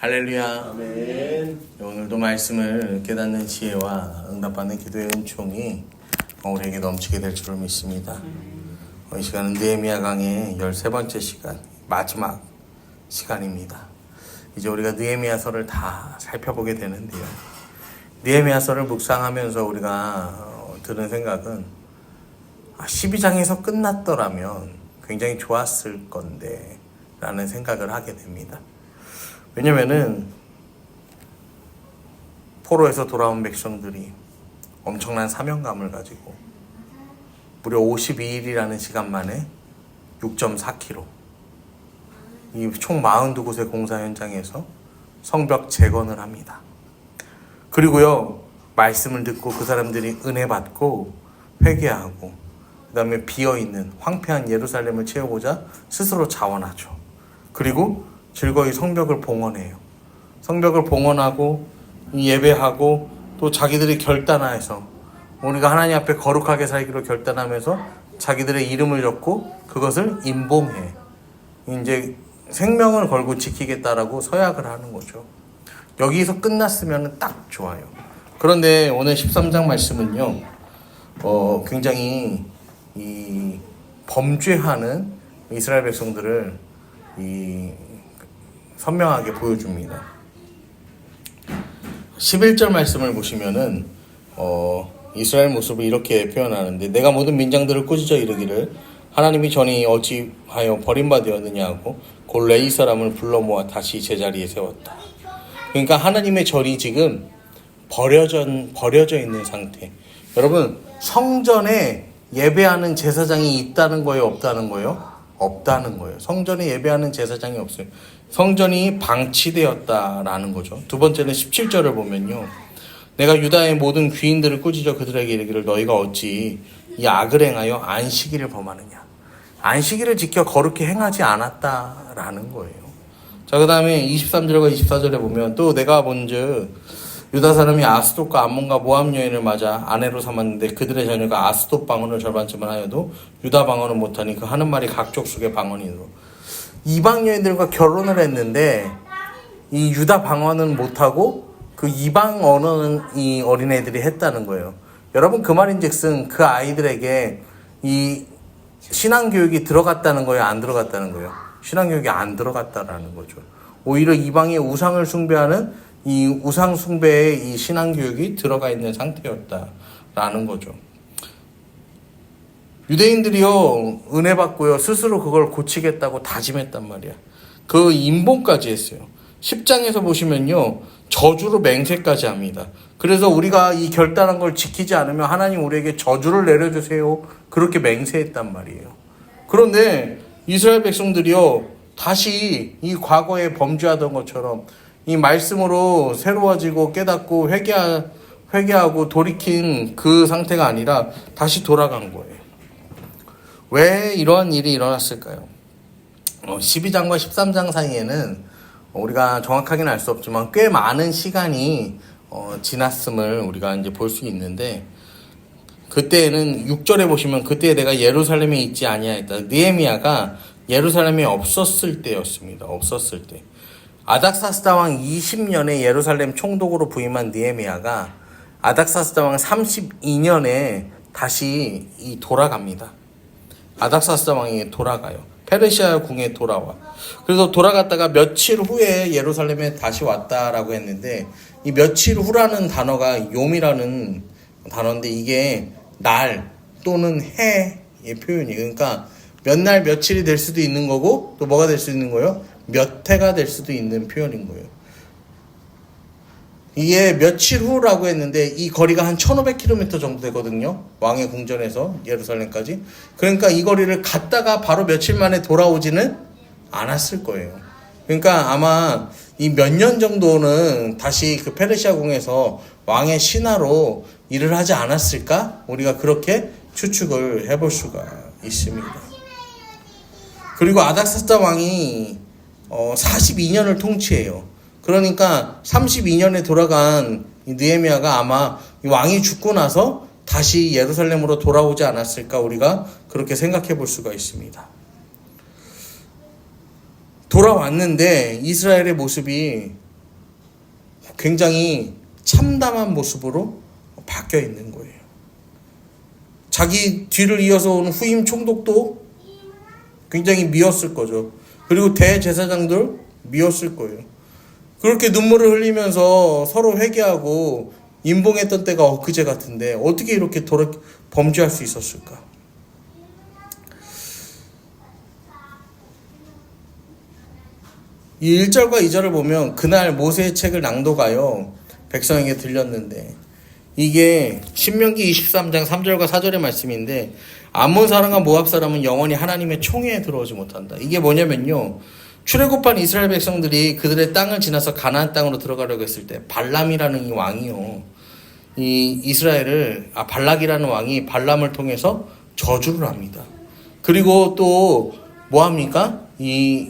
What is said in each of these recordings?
할렐루야. 아멘. 오늘도 말씀을 깨닫는 지혜와 응답받는 기도의 은총이 우리에게 넘치게 될 줄을 믿습니다. 이 시간은 느헤미야 강의 13번째 시간, 마지막 시간입니다. 이제 우리가 느헤미야서를 다 살펴보게 되는데요. 느헤미야서를 묵상하면서 우리가 드는 생각은 12장에서 끝났더라면 굉장히 좋았을 건데 라는 생각을 하게 됩니다. 왜냐면은 포로에서 돌아온 백성들이 엄청난 사명감을 가지고 무려 52일이라는 시간 만에 6.4km 이 총 42곳의 공사 현장에서 성벽 재건을 합니다. 그리고요, 말씀을 듣고 그 사람들이 은혜 받고 회개하고 그 다음에 비어있는 황폐한 예루살렘을 채우고자 스스로 자원하죠. 그리고 즐거이 성벽을 봉헌해요. 성벽을 봉헌하고 예배하고 또 자기들이 결단해서 우리가 하나님 앞에 거룩하게 살기로 결단하면서 자기들의 이름을 적고 그것을 임봉해. 이제 생명을 걸고 지키겠다라고 서약을 하는 거죠. 여기서 끝났으면 딱 좋아요. 그런데 오늘 13장 말씀은요, 굉장히 이 범죄하는 이스라엘 백성들을 선명하게 보여줍니다. 11절 말씀을 보시면은 이스라엘 모습을 이렇게 표현하는데, 내가 모든 민장들을 꾸짖어 이르기를 하나님이 전이 어찌하여 버림받았느냐 하고 곧 레위 사람을 불러 모아 다시 제자리에 세웠다. 그러니까 하나님의 전이 지금 버려져 있는 상태. 여러분, 성전에 예배하는 제사장이 있다는 거예요, 없다는 거예요? 없다는 거예요. 성전에 예배하는 제사장이 없어요. 성전이 방치되었다라는 거죠. 두 번째는 17절을 보면요, 내가 유다의 모든 귀인들을 꾸짖어 그들에게 이르기를 너희가 어찌 이 악을 행하여 안식일을 범하느냐. 안식일을 지켜 거룩히 행하지 않았다라는 거예요. 자, 그 다음에 23절과 24절에 보면 또 내가 본즉 유다 사람이 아스돗과 암몬과 모압 여인을 맞아 아내로 삼았는데 그들의 자녀가 아스돗 방언을 절반쯤은 하여도 유다 방언은 못하니 그 하는 말이 각족 속의 방언이므로. 이방 여인들과 결혼을 했는데 이 유다 방언은 못하고 그 이방 언어는 이 어린애들이 했다는 거예요. 여러분, 그 말인즉슨 그 아이들에게 이 신앙교육이 들어갔다는 거예요, 안 들어갔다는 거예요? 신앙교육이 안 들어갔다라는 거죠. 오히려 이방의 우상을 숭배하는 이 우상 숭배에 이 신앙교육이 들어가 있는 상태였다라는 거죠. 유대인들이요, 은혜 받고요, 스스로 그걸 고치겠다고 다짐했단 말이야. 그 임봉까지 했어요. 10장에서 보시면요, 저주로 맹세까지 합니다. 그래서 우리가 이 결단한 걸 지키지 않으면 하나님 우리에게 저주를 내려주세요, 그렇게 맹세했단 말이에요. 그런데 이스라엘 백성들이요, 다시 이 과거에 범죄하던 것처럼 이 말씀으로 새로워지고 깨닫고 회개하고 돌이킨 그 상태가 아니라 다시 돌아간 거예요. 왜 이러한 일이 일어났을까요? 12장과 13장 사이에는 우리가 정확하게는 알 수 없지만 꽤 많은 시간이 지났음을 우리가 이제 볼 수 있는데, 그때는 6절에 보시면 그때 내가 예루살렘에 있지 아니하였다. 느헤미야가 예루살렘에 없었을 때였습니다. 없었을 때. 아닥사스다 왕 20년에 예루살렘 총독으로 부임한 느헤미야가 아닥사스다 왕 32년에 다시 돌아갑니다. 아닥사스다 왕이 돌아가요. 페르시아 궁에 돌아와. 그래서 돌아갔다가 며칠 후에 예루살렘에 다시 왔다라고 했는데, 이 며칠 후라는 단어가 욤이라는 단어인데 이게 날 또는 해의 표현이에요. 그러니까 몇 날 며칠이 될 수도 있는 거고 또 뭐가 될 수 있는 거예요? 몇 해가 될 수도 있는 표현인 거예요. 이게 며칠 후라고 했는데 이 거리가 한 1500km 정도 되거든요. 왕의 궁전에서 예루살렘까지. 그러니까 이 거리를 갔다가 바로 며칠 만에 돌아오지는 않았을 거예요. 그러니까 아마 이 몇 년 정도는 다시 그 페르시아 궁에서 왕의 신하로 일을 하지 않았을까? 우리가 그렇게 추측을 해볼 수가 있습니다. 그리고 아닥사스다 왕이 42년을 통치해요. 그러니까 32년에 돌아간 느헤미야가 아마 왕이 죽고 나서 다시 예루살렘으로 돌아오지 않았을까, 우리가 그렇게 생각해 볼 수가 있습니다. 돌아왔는데 이스라엘의 모습이 굉장히 참담한 모습으로 바뀌어 있는 거예요. 자기 뒤를 이어서 온 후임 총독도 굉장히 미웠을 거죠. 그리고 대제사장들 미웠을 거예요. 그렇게 눈물을 흘리면서 서로 회개하고 임봉했던 때가 엊그제 같은데 어떻게 이렇게 범죄할 수 있었을까? 이 1절과 2절을 보면 그날 모세의 책을 낭독하여 백성에게 들렸는데, 이게 신명기 23장 3절과 4절의 말씀인데, 암몬 사람과 모압 사람은 영원히 하나님의 총회에 들어오지 못한다. 이게 뭐냐면요, 출애굽한 이스라엘 백성들이 그들의 땅을 지나서 가나안 땅으로 들어가려고 했을 때 발람이라는 이 왕이요, 이 이스라엘을 발락이라는 왕이 발람을 통해서 저주를 합니다. 그리고 또 뭐 합니까? 이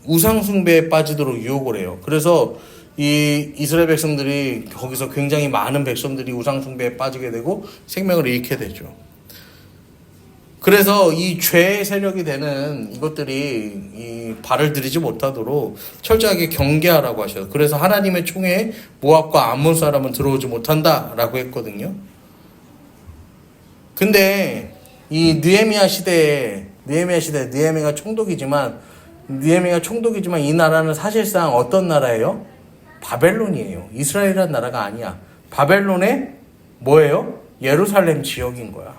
우상숭배에 빠지도록 유혹을 해요. 그래서 이 이스라엘 백성들이 거기서 굉장히 많은 백성들이 우상숭배에 빠지게 되고 생명을 잃게 되죠. 그래서 이 죄의 세력이 되는 이것들이 이 발을 들이지 못하도록 철저하게 경계하라고 하셔요. 그래서 하나님의 총회에 모압과 암몬 사람은 들어오지 못한다라고 했거든요. 근데 이 느헤미야 시대에 느헤미야가 총독이지만 이 나라는 사실상 어떤 나라예요? 바벨론이에요. 이스라엘이라는 나라가 아니야. 바벨론의 뭐예요? 예루살렘 지역인 거야.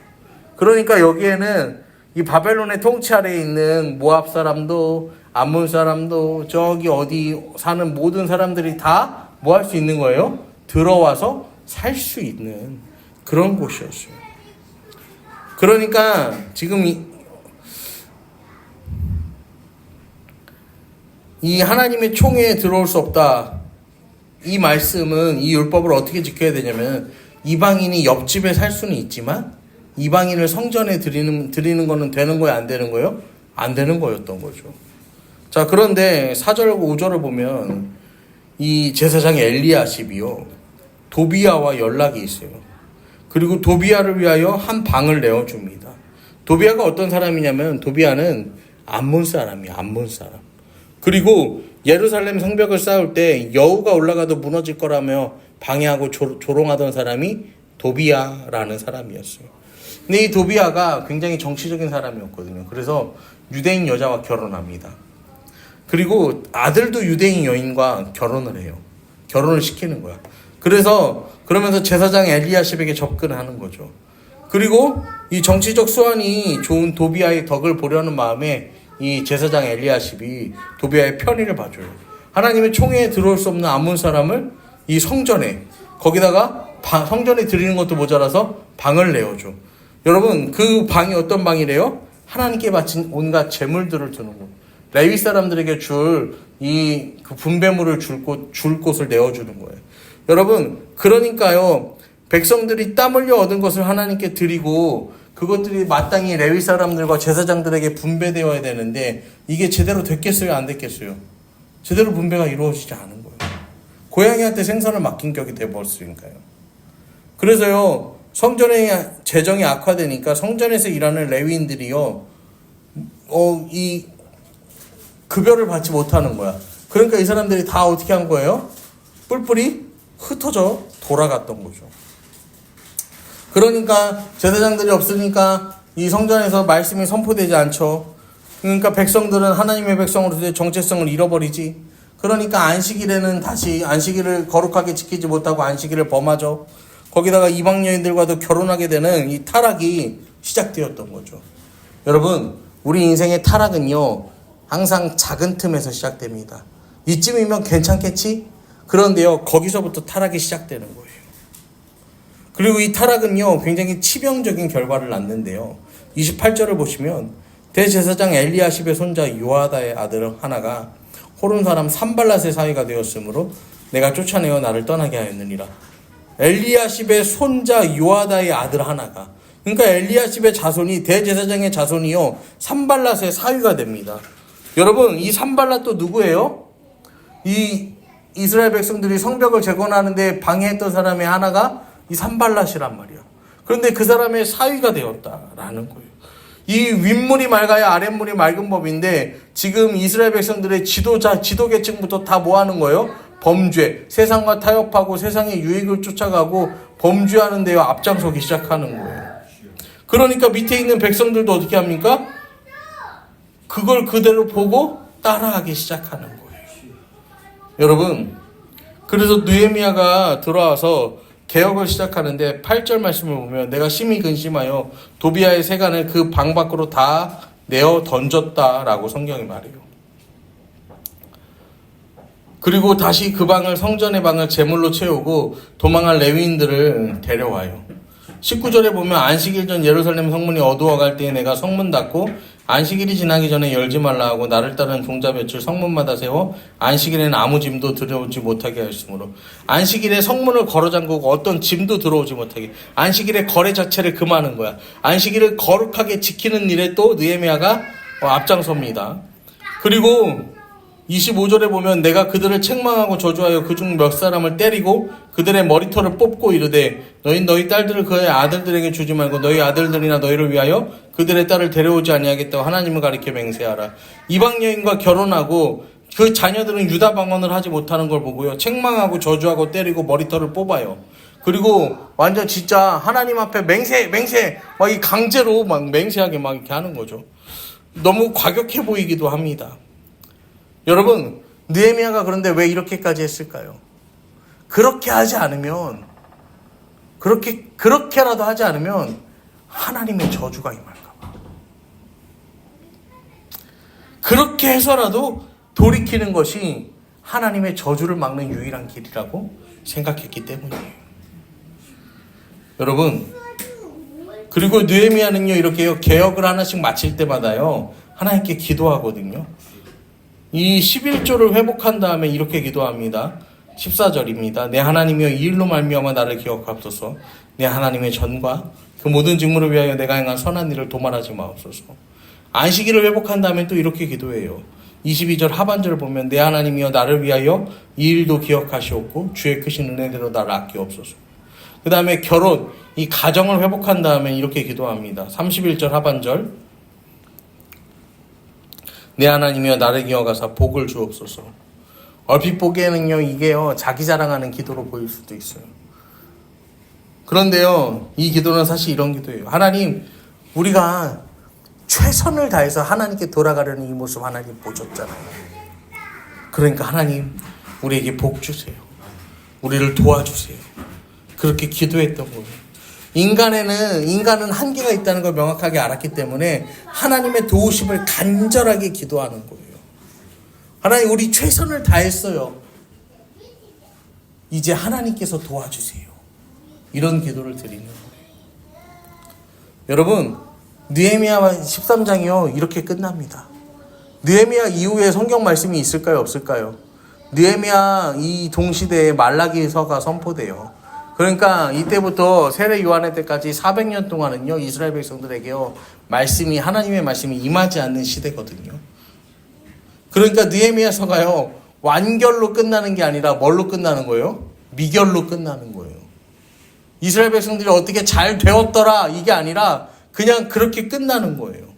그러니까 여기에는 이 바벨론의 통치 아래에 있는 모압 사람도 암몬 사람도 저기 어디 사는 모든 사람들이 다 뭐 할 수 있는 거예요? 들어와서 살 수 있는 그런 곳이었어요. 그러니까 지금 이 하나님의 총회에 들어올 수 없다. 이 말씀은 이 율법을 어떻게 지켜야 되냐면, 이방인이 옆집에 살 수는 있지만 이방인을 성전에 드리는 거는 되는 거예요, 안 되는 거예요? 안 되는 거였던 거죠. 자, 그런데 4절 5절을 보면 이 제사장 엘리야십이요, 도비야와 연락이 있어요. 그리고 도비야를 위하여 한 방을 내어줍니다. 도비야가 어떤 사람이냐면, 도비야는 암몬 사람이에요. 암몬 사람. 그리고 예루살렘 성벽을 쌓을 때 여우가 올라가도 무너질 거라며 방해하고 조롱하던 사람이 도비야라는 사람이었어요. 근데 이 도비야가 굉장히 정치적인 사람이었거든요. 그래서 유대인 여자와 결혼합니다. 그리고 아들도 유대인 여인과 결혼을 해요. 결혼을 시키는 거야. 그러면서 제사장 엘리야십에게 접근하는 거죠. 그리고 이 정치적 수완이 좋은 도비야의 덕을 보려는 마음에 이 제사장 엘리야십이 도비야의 편의를 봐줘요. 하나님의 총회에 들어올 수 없는 암몬 사람을 이 성전에, 거기다가 성전에 드리는 것도 모자라서 방을 내어줘. 여러분, 그 방이 어떤 방이래요? 하나님께 바친 온갖 재물들을 두는 곳. 레위 사람들에게 그 분배물을 줄 곳을 내어주는 거예요. 여러분, 그러니까요, 백성들이 땀 흘려 얻은 것을 하나님께 드리고 그것들이 마땅히 레위 사람들과 제사장들에게 분배되어야 되는데, 이게 제대로 됐겠어요, 안 됐겠어요? 제대로 분배가 이루어지지 않은 거예요. 고양이한테 생선을 맡긴 격이 돼버렸으니까요. 그래서요, 성전의 재정이 악화되니까 성전에서 일하는 레위인들이요, 이 급여를 받지 못하는 거야. 그러니까 이 사람들이 다 어떻게 한 거예요? 뿔뿔이 흩어져 돌아갔던 거죠. 그러니까 제사장들이 없으니까 이 성전에서 말씀이 선포되지 않죠. 그러니까 백성들은 하나님의 백성으로서의 정체성을 잃어버리지. 그러니까 안식일에는 다시 안식일을 거룩하게 지키지 못하고 안식일을 범하죠. 거기다가 이방 여인들과도 결혼하게 되는 이 타락이 시작되었던 거죠. 여러분, 우리 인생의 타락은요, 항상 작은 틈에서 시작됩니다. 이쯤이면 괜찮겠지? 그런데요, 거기서부터 타락이 시작되는 거예요. 그리고 이 타락은요, 굉장히 치명적인 결과를 낳는데요. 28절을 보시면 대제사장 엘리야십의 손자 요아다의 아들 하나가 호른 사람 산발랏의 사위가 되었으므로 내가 쫓아내어 나를 떠나게 하였느니라. 엘리야십의 손자 요아다의 아들 하나가, 그러니까 엘리야십의 자손이, 대제사장의 자손이요, 산발랏의 사위가 됩니다. 여러분, 이 산발랏도 누구예요? 이 이스라엘 백성들이 성벽을 재건하는데 방해했던 사람의 하나가 이 산발랏이란 말이야. 그런데 그 사람의 사위가 되었다라는 거예요. 이 윗물이 맑아야 아랫물이 맑은 법인데, 지금 이스라엘 백성들의 지도 계층부터 다 뭐 하는 거예요? 범죄, 세상과 타협하고 세상의 유익을 쫓아가고 범죄하는 데요 앞장서기 시작하는 거예요. 그러니까 밑에 있는 백성들도 어떻게 합니까? 그걸 그대로 보고 따라하기 시작하는 거예요. 여러분, 그래서 느헤미야가 들어와서 개혁을 시작하는데 8절 말씀을 보면 내가 심히 근심하여 도비아의 세간을 그 방 밖으로 다 내어 던졌다라고 성경이 말해요. 그리고 다시 그 방을 성전의 방을 제물로 채우고 도망할 레위인들을 데려와요. 19절에 보면 안식일 전 예루살렘 성문이 어두워갈 때에 내가 성문 닫고 안식일이 지나기 전에 열지 말라 하고 나를 따르는 종자 며칠 성문마다 세워 안식일에는 아무 짐도 들어오지 못하게 하였으므로 안식일에 성문을 걸어 잠그고 어떤 짐도 들어오지 못하게 안식일의 거래 자체를 금하는 거야. 안식일을 거룩하게 지키는 일에 또 느헤미야가 앞장섭니다. 그리고 25절에 보면 내가 그들을 책망하고 저주하여 그중 몇 사람을 때리고 그들의 머리털을 뽑고 이르되 너희 딸들을 그의 아들들에게 주지 말고 너희 아들들이나 너희를 위하여 그들의 딸을 데려오지 아니하겠다고 하나님을 가리켜 맹세하라. 이방 여인과 결혼하고 그 자녀들은 유다 방언을 하지 못하는 걸 보고요. 책망하고 저주하고 때리고 머리털을 뽑아요. 그리고 완전 진짜 하나님 앞에 맹세 막 이 강제로 막 맹세하게 막 이렇게 하는 거죠. 너무 과격해 보이기도 합니다. 여러분, 느헤미야가 그런데 왜 이렇게까지 했을까요? 그렇게 하지 않으면, 그렇게라도 하지 않으면 하나님의 저주가 임할까봐. 그렇게 해서라도 돌이키는 것이 하나님의 저주를 막는 유일한 길이라고 생각했기 때문이에요. 여러분, 그리고 느헤미야는요, 이렇게 개혁을 하나씩 마칠 때마다요, 하나님께 기도하거든요. 이 11조를 회복한 다음에 이렇게 기도합니다. 14절입니다. 내 하나님이여 이 일로 말미암아 나를 기억하옵소서. 내 하나님의 전과 그 모든 직무를 위하여 내가 행한 선한 일을 도말하지 마옵소서. 안식일을 회복한 다음에 또 이렇게 기도해요. 22절 하반절을 보면 내 하나님이여 나를 위하여 이 일도 기억하시옵고 주의 크신 은혜대로 나를 아끼옵소서. 그 다음에 결혼, 이 가정을 회복한 다음에 이렇게 기도합니다. 31절 하반절 내 하나님이여 나를 기억하사 복을 주옵소서. 얼핏 보기에는요 이게요 자기 자랑하는 기도로 보일 수도 있어요. 그런데요 이 기도는 사실 이런 기도예요. 하나님, 우리가 최선을 다해서 하나님께 돌아가려는 이 모습 하나님 보셨잖아요. 그러니까 하나님 우리에게 복 주세요. 우리를 도와주세요. 그렇게 기도했던 거예요. 인간은 한계가 있다는 걸 명확하게 알았기 때문에 하나님의 도우심을 간절하게 기도하는 거예요. 하나님, 우리 최선을 다했어요. 이제 하나님께서 도와주세요. 이런 기도를 드리는 거예요. 여러분, 느헤미야 13장이요 이렇게 끝납니다. 느헤미야 이후에 성경 말씀이 있을까요, 없을까요? 느헤미야 이 동시대에 말라기서가 선포돼요. 그러니까 이때부터 세례 요한의 때까지 400년 동안은요 이스라엘 백성들에게요 하나님의 말씀이 임하지 않는 시대거든요. 그러니까 느헤미야서가요 완결로 끝나는 게 아니라 뭘로 끝나는 거예요? 미결로 끝나는 거예요. 이스라엘 백성들이 어떻게 잘 되었더라 이게 아니라 그냥 그렇게 끝나는 거예요.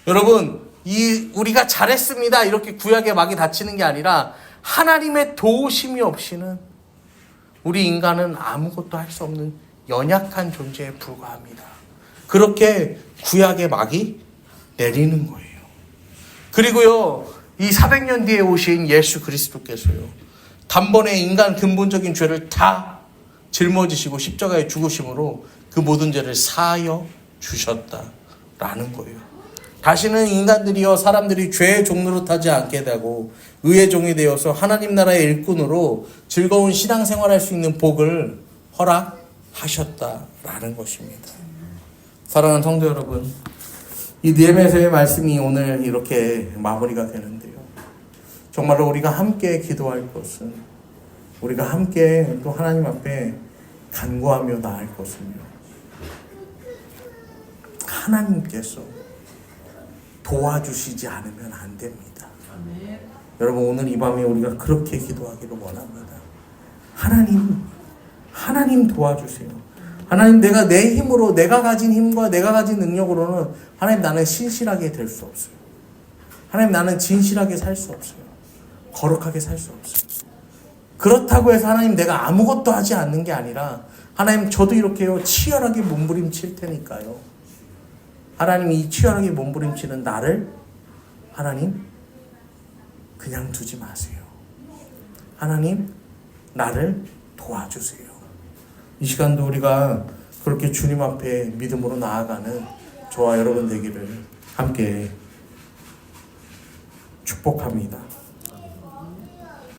여러분, 우리가 잘했습니다 이렇게 구약의 막이 닫히는 게 아니라 하나님의 도우심이 없이는 우리 인간은 아무것도 할 수 없는 연약한 존재에 불과합니다. 그렇게 구약의 막이 내리는 거예요. 그리고요, 이 400년 뒤에 오신 예수 그리스도께서요, 단번에 인간 근본적인 죄를 다 짊어지시고 십자가에 죽으심으로 그 모든 죄를 사하여 주셨다라는 거예요. 다시는 인간들이요 사람들이 죄의 종로로 타지 않게 되고 의의 종이 되어서 하나님 나라의 일꾼으로 즐거운 신앙생활할 수 있는 복을 허락하셨다라는 것입니다. 사랑하는 성도 여러분, 이 느헤미야서의 말씀이 오늘 이렇게 마무리가 되는데요. 정말로 우리가 함께 기도할 것은, 우리가 함께 또 하나님 앞에 간구하며 나아갈 것은요, 하나님께서 도와주시지 않으면 안 됩니다. 아멘. 여러분, 오늘 이 밤에 우리가 그렇게 기도하기를 원합니다. 하나님 도와주세요. 하나님, 내가 내 힘으로, 내가 가진 힘과 내가 가진 능력으로는 하나님 나는 신실하게 될 수 없어요. 하나님 나는 진실하게 살 수 없어요. 거룩하게 살 수 없어요. 그렇다고 해서 하나님 내가 아무것도 하지 않는 게 아니라 하나님 저도 이렇게요 치열하게 몸부림칠 테니까요. 하나님 이 치열하게 몸부림치는 나를 하나님 그냥 두지 마세요. 하나님 나를 도와주세요. 이 시간도 우리가 그렇게 주님 앞에 믿음으로 나아가는 저와 여러분 되기를 함께 축복합니다.